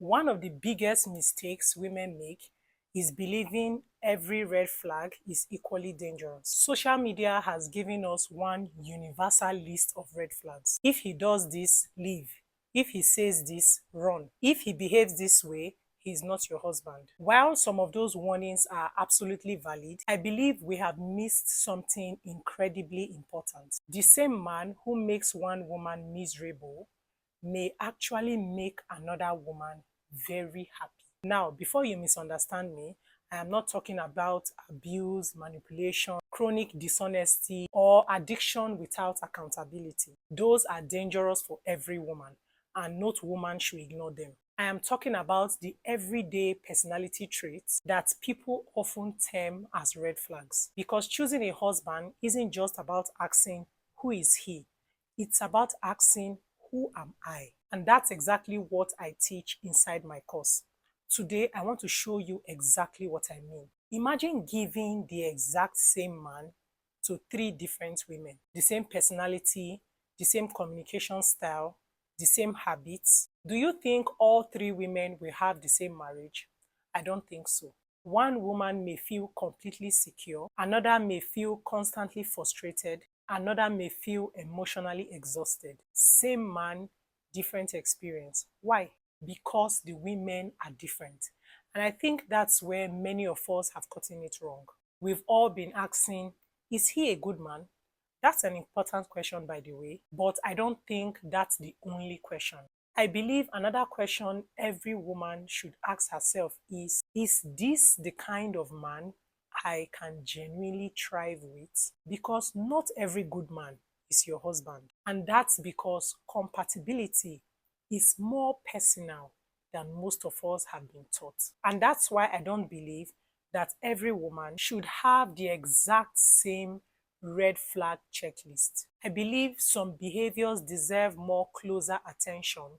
One of the biggest mistakes women make is believing every red flag is equally dangerous. Social media has given us one universal list of red flags. If he does this, leave. If he says this, run. If he behaves this way, he is not your husband. While some of those warnings are absolutely valid, I believe we have missed something incredibly important. The same man who makes one woman miserable may actually make another woman very happy. Now, before you misunderstand me, I am not talking about abuse, manipulation, chronic dishonesty, or addiction without accountability. Those are dangerous for every woman, and no woman should ignore them. I am talking about the everyday personality traits that people often term as red flags. Because choosing a husband isn't just about asking, who is he? It's about asking, who am I? And that's exactly what I teach inside my course. Today, I want to show you exactly what I mean. Imagine giving the exact same man to three different women, the same personality, the same communication style, the same habits. Do you think all three women will have the same marriage? I don't think so. One woman may feel completely secure, another may feel constantly frustrated, another may feel emotionally exhausted. Same man, different experience. Why? Because the women are different. And I think that's where many of us have gotten it wrong. We've all been asking, is he a good man? That's an important question, by the way, but I don't think that's the only question. I believe another question every woman should ask herself is this the kind of man I can genuinely thrive with? Because not every good man is your husband. And that's because compatibility is more personal than most of us have been taught. And that's why I don't believe that every woman should have the exact same red flag checklist. I believe some behaviors deserve more closer attention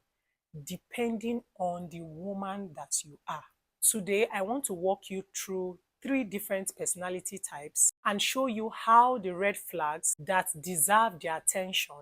depending on the woman that you are. Today, I want to walk you through three different personality types and show you how the red flags that deserve their attention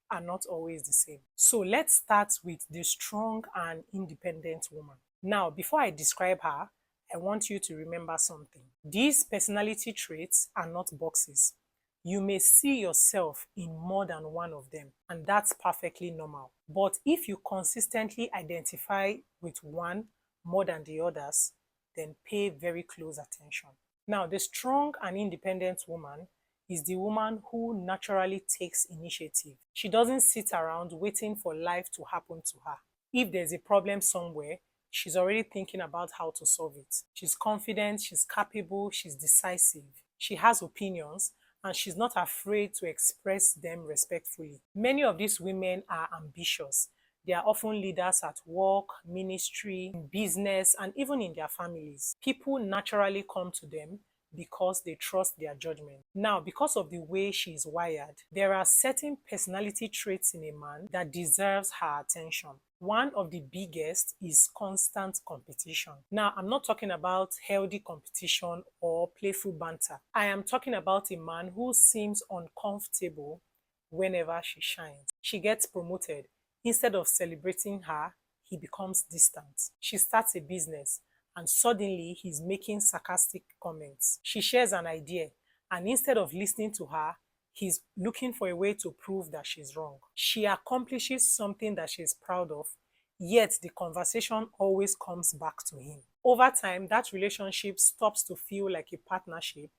are not always the same. So let's start with the strong and independent woman. Now, before I describe her, I want you to remember something. These personality traits are not boxes. You may see yourself in more than one of them, and that's perfectly normal. But if you consistently identify with one more than the others, then pay very close attention. Now, the strong and independent woman is the woman who naturally takes initiative. She doesn't sit around waiting for life to happen to her. If there's a problem somewhere, she's already thinking about how to solve it. She's confident, she's capable, she's decisive. She has opinions, and she's not afraid to express them respectfully. Many of these women are ambitious. They are often leaders at work, ministry, business, and even in their families. People naturally come to them because they trust their judgment. Now, because of the way she is wired, there are certain personality traits in a man that deserves her attention. One of the biggest is constant competition. Now, I'm not talking about healthy competition or playful banter. I am talking about a man who seems uncomfortable whenever she shines. She gets promoted. Instead of celebrating her, he becomes distant. She starts a business, and suddenly he's making sarcastic comments. She shares an idea, and instead of listening to her, he's looking for a way to prove that she's wrong. She accomplishes something that she's proud of, yet the conversation always comes back to him. Over time, that relationship stops to feel like a partnership.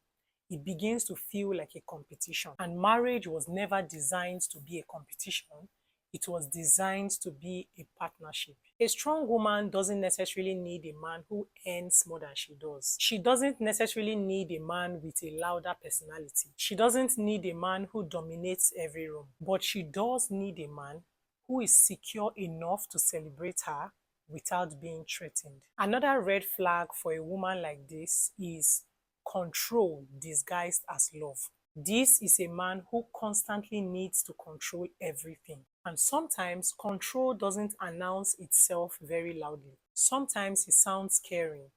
It begins to feel like a competition. And marriage was never designed to be a competition. It was designed to be a partnership. A strong woman doesn't necessarily need a man who earns more than she does. She doesn't necessarily need a man with a louder personality. She doesn't need a man who dominates every room. But she does need a man who is secure enough to celebrate her without being threatened. Another red flag for a woman like this is control disguised as love. This is a man who constantly needs to control everything. And sometimes control doesn't announce itself very loudly. Sometimes it sounds caring,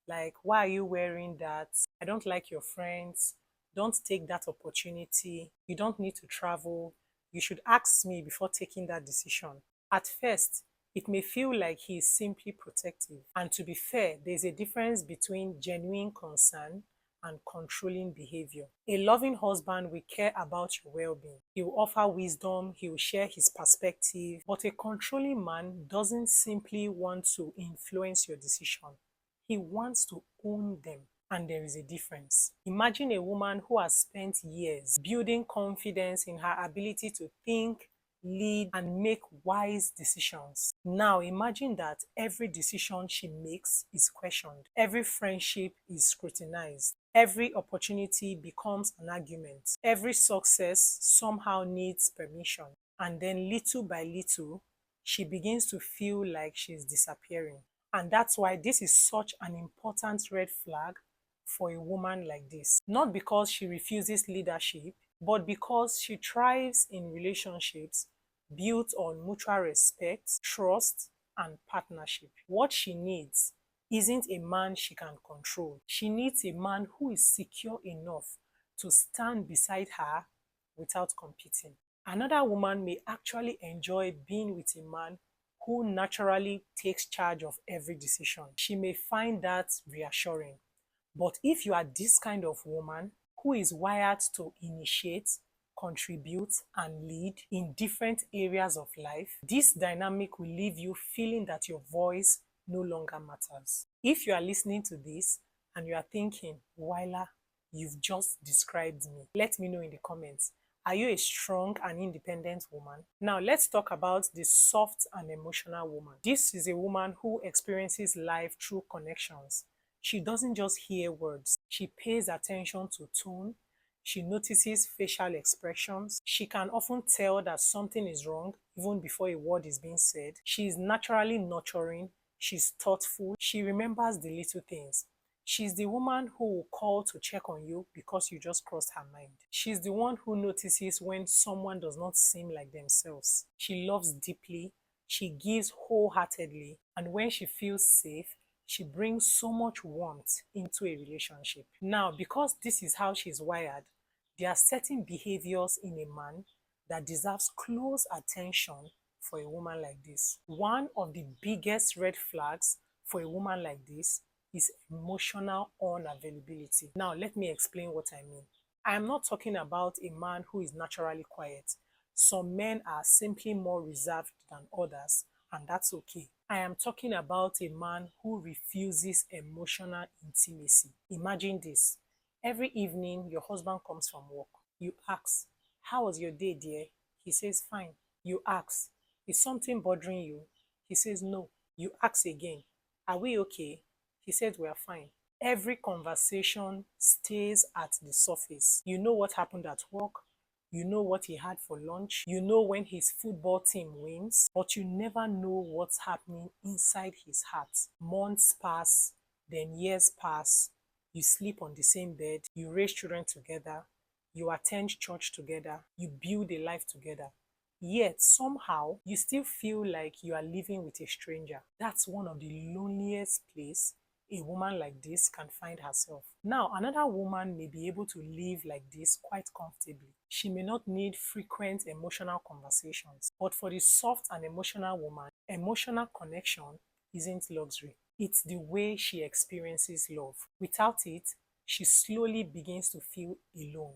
like, why are you wearing that? I don't like your friends. Don't take that opportunity. You don't need to travel. You should ask me before taking that decision. At first, It may feel like he is simply protective. And to be fair, there's a difference between genuine concern and controlling behavior. A loving husband will care about your well-being. He will offer wisdom, he will share his perspective, but a controlling man doesn't simply want to influence your decision. He wants to own them. And there is a difference. Imagine a woman who has spent years building confidence in her ability to think, lead, and make wise decisions. Now imagine that every decision she makes is questioned. Every friendship is scrutinized. Every opportunity becomes an argument. Every success somehow needs permission. And then little by little, she begins to feel like she's disappearing. And that's why this is such an important red flag for a woman like this. Not because she refuses leadership, but because she thrives in relationships built on mutual respect, trust, and partnership. What she needs isn't a man she can control. She needs a man who is secure enough to stand beside her without competing. Another woman may actually enjoy being with a man who naturally takes charge of every decision. She may find that reassuring. But if you are this kind of woman who is wired to initiate, contribute, and lead in different areas of life, this dynamic will leave you feeling that your voice no longer matters. If you are listening to this and you are thinking, Uwaila, you've just described me, let me know in the comments. Are you a strong and independent woman? Now let's talk about the soft and emotional woman. This is a woman who experiences life through connections. She doesn't just hear words. She pays attention to tone. She notices facial expressions. She can often tell that something is wrong even before a word is being said. She is naturally nurturing. She's thoughtful. She remembers the little things. She's the woman who will call to check on you because you just crossed her mind. She's the one who notices when someone does not seem like themselves. She loves deeply. She gives wholeheartedly. And when she feels safe, she brings so much warmth into a relationship. Now, because this is how she's wired, there are certain behaviors in a man that deserves close attention for a woman like this. One of the biggest red flags for a woman like this is emotional unavailability. Now, let me explain what I mean. I am not talking about a man who is naturally quiet. Some men are simply more reserved than others, and that's okay. I am talking about a man who refuses emotional intimacy. Imagine this. Every evening, your husband comes from work. You ask, how was your day, dear? He says, fine. You ask, is something bothering you? He says, no. You ask again, are we okay? He said, we are fine. Every conversation stays at the surface. You know what happened at work. You know what he had for lunch. You know when his football team wins, but you never know what's happening inside his heart. Months pass, then years pass. You sleep on the same bed. You raise children together. You attend church together. You build a life together. Yet, somehow, you still feel like you are living with a stranger. That's one of the loneliest places a woman like this can find herself. Now, another woman may be able to live like this quite comfortably. She may not need frequent emotional conversations, but for the soft and emotional woman, emotional connection isn't luxury. It's the way she experiences love. Without it, she slowly begins to feel alone,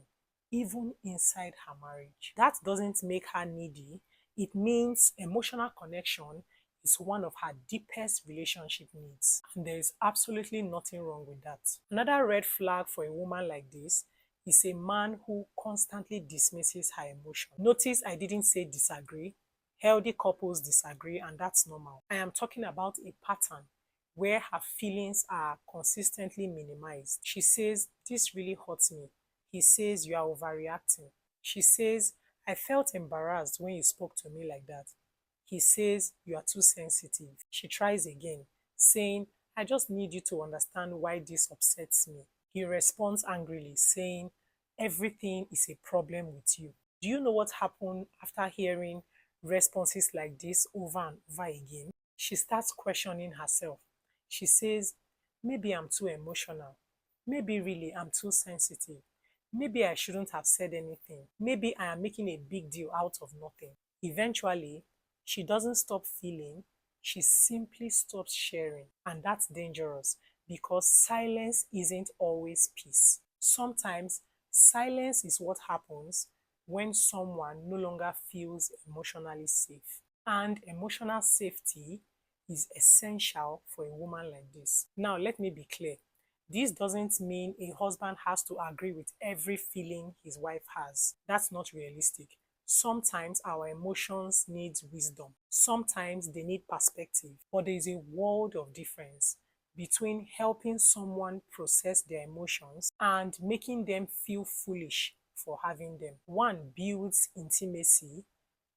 even inside her marriage. That doesn't make her needy. It means emotional connection is one of her deepest relationship needs. And there is absolutely nothing wrong with that. Another red flag for a woman like this is a man who constantly dismisses her emotion. Notice I didn't say disagree. Healthy couples disagree, and that's normal. I am talking about a pattern where her feelings are consistently minimized. She says, this really hurts me. He says, you are overreacting. She says, I felt embarrassed when you spoke to me like that. He says, you are too sensitive. She tries again, saying, I just need you to understand why this upsets me. He responds angrily, saying, everything is a problem with you. Do you know what happened after hearing responses like this over and over again? She starts questioning herself. She says, maybe I'm too emotional. Maybe really I'm too sensitive. Maybe I shouldn't have said anything. Maybe I am making a big deal out of nothing. Eventually, she doesn't stop feeling. She simply stops sharing, and that's dangerous because silence isn't always peace. Sometimes silence is what happens when someone no longer feels emotionally safe. And emotional safety is essential for a woman like this. Now, let me be clear. This doesn't mean a husband has to agree with every feeling his wife has. That's not realistic. Sometimes our emotions need wisdom. Sometimes they need perspective. But there is a world of difference between helping someone process their emotions and making them feel foolish for having them. One builds intimacy,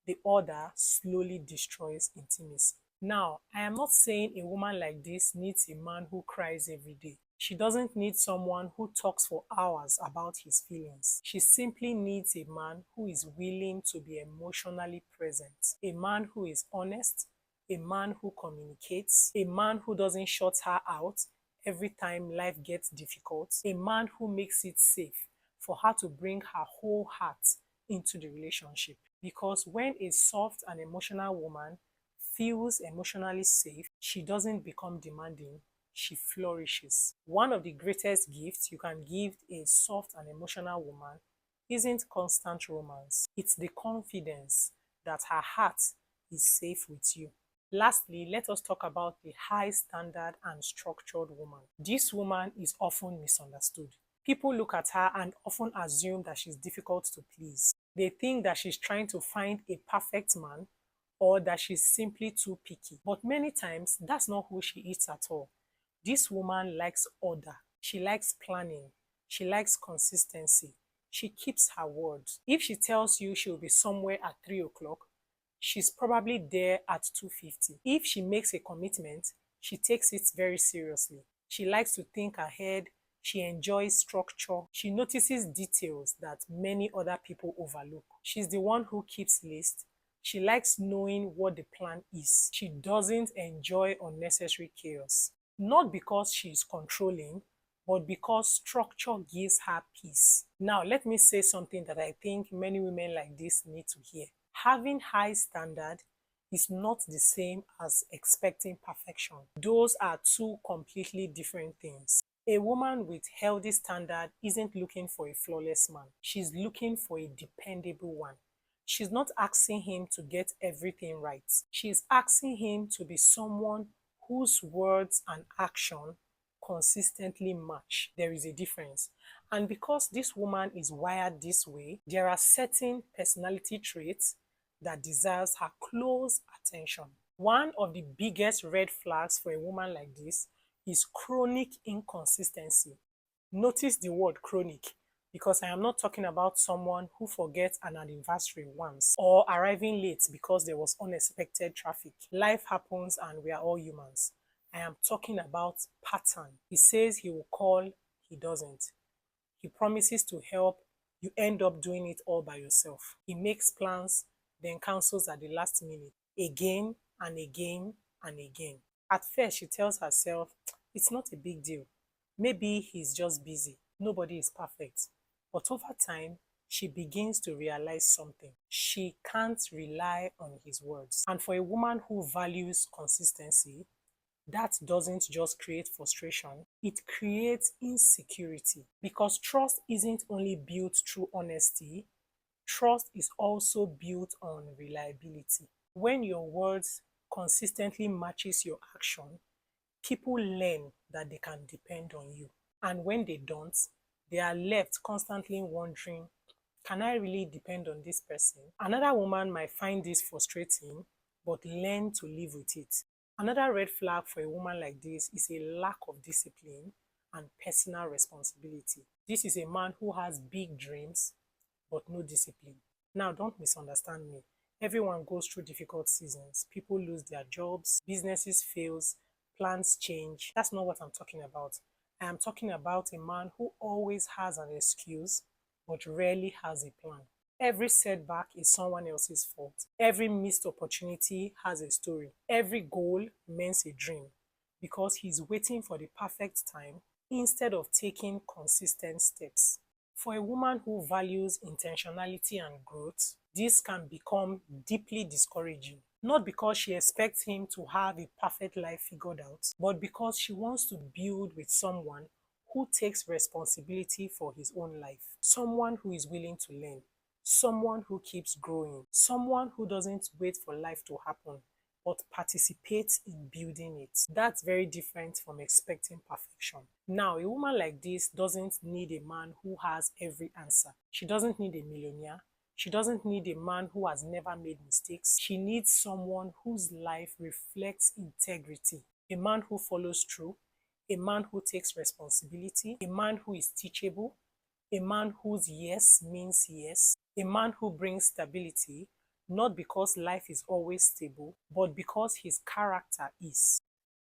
the other slowly destroys intimacy. Now, I am not saying a woman like this needs a man who cries every day. She doesn't need someone who talks for hours about his feelings. She simply needs a man who is willing to be emotionally present, a man who is honest, a man who communicates, a man who doesn't shut her out every time life gets difficult, a man who makes it safe for her to bring her whole heart into the relationship. Because when a soft and emotional woman feels emotionally safe, she doesn't become demanding, she flourishes. One of the greatest gifts you can give a soft and emotional woman isn't constant romance. It's the confidence that her heart is safe with you. Lastly, let us talk about the high standard and structured woman. This woman is often misunderstood. People look at her and often assume that she's difficult to please. They think that she's trying to find a perfect man or that she's simply too picky. But many times, that's not who she is at all. This woman likes order. She likes planning. She likes consistency. She keeps her words. If she tells you she'll be somewhere at 3 o'clock, she's probably there at 2:50. If she makes a commitment, she takes it very seriously. She likes to think ahead. She enjoys structure. She notices details that many other people overlook. She's the one who keeps lists. She likes knowing what the plan is. She doesn't enjoy unnecessary chaos. Not because she's controlling, but because structure gives her peace. Now, let me say something that I think many women like this need to hear. Having high standard is not the same as expecting perfection. Those are two completely different things. A woman with healthy standard isn't looking for a flawless man. She's looking for a dependable one. She's not asking him to get everything right. She's asking him to be someone whose words and action consistently match. There is a difference. And because this woman is wired this way, there are certain personality traits that deserves her close attention. One of the biggest red flags for a woman like this is chronic inconsistency. Notice the word chronic because I am not talking about someone who forgets an anniversary once or arriving late because there was unexpected traffic. Life happens and we are all humans. I am talking about pattern. He says he will call, he doesn't. He promises to help, you end up doing it all by yourself. He makes plans, then cancels at the last minute, again and again and again. At first, she tells herself, it's not a big deal. Maybe he's just busy. Nobody is perfect. But over time, she begins to realize something. She can't rely on his words. And for a woman who values consistency, that doesn't just create frustration, it creates insecurity. Because trust isn't only built through honesty, trust is also built on reliability. When your words consistently matches your action, people learn that they can depend on you. And when they don't, they are left constantly wondering, can I really depend on this person? Another woman might find this frustrating, but learn to live with it. Another red flag for a woman like this is a lack of discipline and personal responsibility. This is a man who has big dreams, but no discipline. Now, don't misunderstand me. Everyone goes through difficult seasons. People lose their jobs, businesses fails, plans change. That's not what I'm talking about. I am talking about a man who always has an excuse, but rarely has a plan. Every setback is someone else's fault. Every missed opportunity has a story. Every goal means a dream because he's waiting for the perfect time instead of taking consistent steps. For a woman who values intentionality and growth, this can become deeply discouraging. Not because she expects him to have a perfect life figured out, but because she wants to build with someone who takes responsibility for his own life, someone who is willing to learn, someone who keeps growing, someone who doesn't wait for life to happen, but participates in building it. That's very different from expecting perfection. Now, a woman like this doesn't need a man who has every answer. She doesn't need a millionaire. She doesn't need a man who has never made mistakes. She needs someone whose life reflects integrity, a man who follows through, a man who takes responsibility, a man who is teachable, a man whose yes means yes, a man who brings stability, not because life is always stable, but because his character is.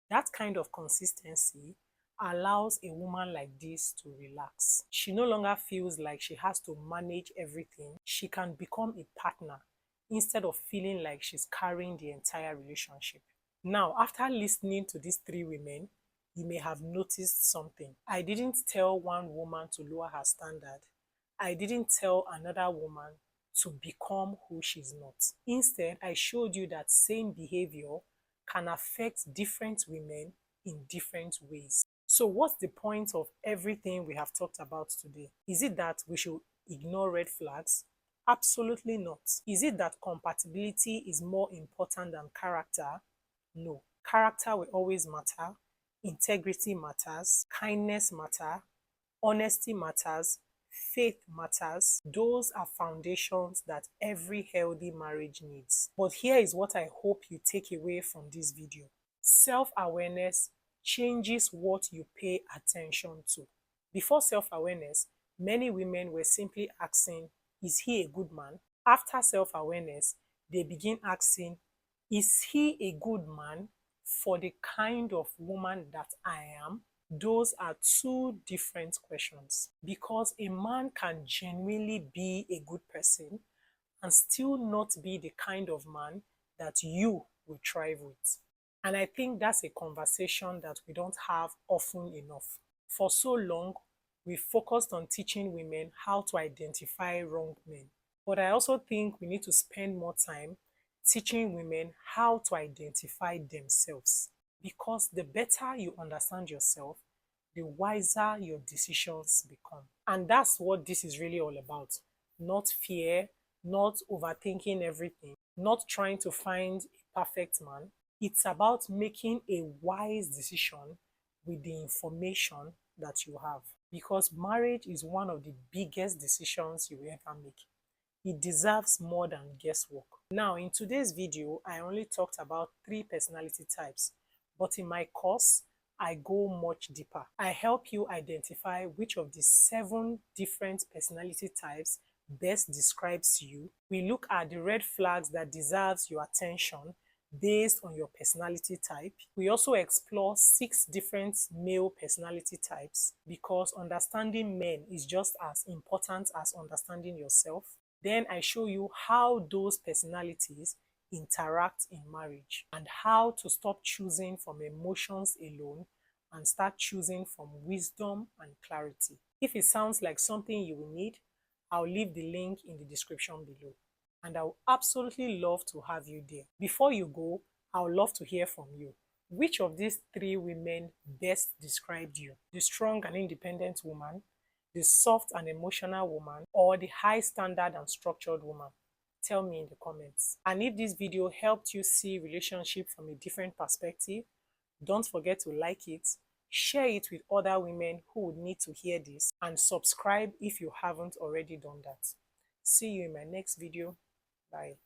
That kind of consistency allows a woman like this to relax. She no longer feels like she has to manage everything. She can become a partner instead of feeling like she's carrying the entire relationship. Now, after listening to these three women, you may have noticed something. I didn't tell one woman to lower her standard. I didn't tell another woman to become who she's not. Instead, I showed you that same behavior can affect different women in different ways. So what's the point of everything we have talked about today? Is it that we should ignore red flags? Absolutely not. Is it that compatibility is more important than character? No. Character will always matter. Integrity matters. Kindness matters. Honesty matters. Faith matters. Those are foundations that every healthy marriage needs. But here is what I hope you take away from this video. Self-awareness changes what you pay attention to. Before self-awareness, many women were simply asking, is he a good man? After self-awareness, they begin asking, is he a good man for the kind of woman that I am? Those are two different questions, because a man can genuinely be a good person and still not be the kind of man that you will thrive with. And I think that's a conversation that we don't have often enough. For so long, we focused on teaching women how to identify wrong men. But I also think we need to spend more time teaching women how to identify themselves. Because the better you understand yourself, the wiser your decisions become. And that's what this is really all about. Not fear, not overthinking everything, not trying to find a perfect man. It's about making a wise decision with the information that you have. Because marriage is one of the biggest decisions you will ever make. It deserves more than guesswork. Now, in today's video, I only talked about 3 personality types, but in my course, I go much deeper. I help you identify which of the 7 different personality types best describes you. We look at the red flags that deserves your attention based on your personality type. We also explore 6 different male personality types, because understanding men is just as important as understanding yourself. Then I show you how those personalities interact in marriage and how to stop choosing from emotions alone and start choosing from wisdom and clarity. If it sounds like something you will need, I'll leave the link in the description below. And I would absolutely love to have you there. Before you go, I would love to hear from you. Which of these 3 women best described you? The strong and independent woman, the soft and emotional woman, or the high standard and structured woman? Tell me in the comments. And if this video helped you see relationship from a different perspective, don't forget to like it, share it with other women who would need to hear this, and subscribe if you haven't already done that. See you in my next video. Bye.